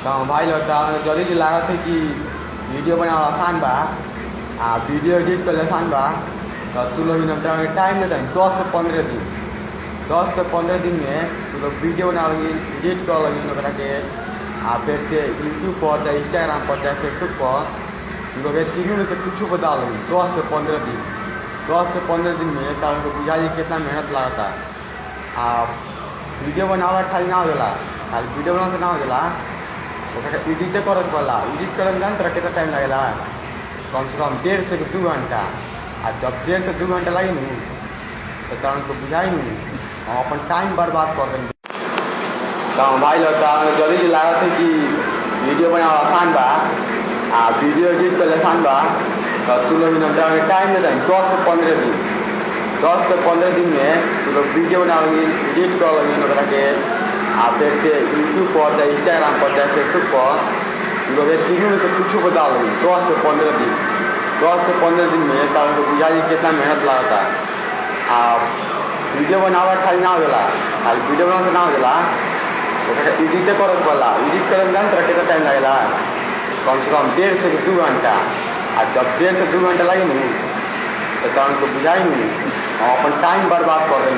तो भाई लोग जल्दी लागत है कि वीडियो बनाना आसान बा वीडियो एडिट कर आसान बा। तो तू लोग टाइम लेता है 10 से 15 दिन। 10 से 15 दिन में तू लोग वीडियो बना लगी, एडिट कर लगी के फिर से यूट्यूब पर चाहे इंस्टाग्राम पर चाहे फेसबुक पर तू लोग तीनों में से कुछ बता लगी। 10 से 15 दिन 10 से 15 दिन में तो उनको बुझाइए कितना मेहनत लगता है। वीडियो बनावा खाली ना होला, खाली वीडियो बना से ना होला, एडिट करे पड़ला। एडिट करे में जान कितना टाइम लगेला, कम से कम 1.5 से 2 घंटा। जब 1.5 से 2 घंटा लगी नू तो उनको बुझाई नू हम अपन टाइम बर्बाद कर देंगे। तो भाई लोग जल्दी लागत है कि वीडियो बनाना आसान बा वीडियो एडिट कर आसान बा। तो तू लोग टाइम लेता है 10 से 15 दिन। 10 से 15 दिन में तू लोग वीडियो बना लगी, एडिट कर लगी के फिर से यूट्यूब पर चाहे इंस्टाग्राम पर चाहे फेसबुक पर तू लोग तीनों में से कुछ बता लगी। 10 से 15 दिन 10 से 15 दिन में तो उनको बुझाइए कितना मेहनत लगता है। वीडियो बनावा खाली ना होला, खाली वीडियो बना से ना होला, एडिट करे पड़ला। एडिट करे में जान कितना टाइम लगेला, कम से कम 1.5 से 2 घंटा। जब 1.5 से 2 घंटा लगी नू तो उनको बुझाई नू हम अपन टाइम बर्बाद कर देंगे।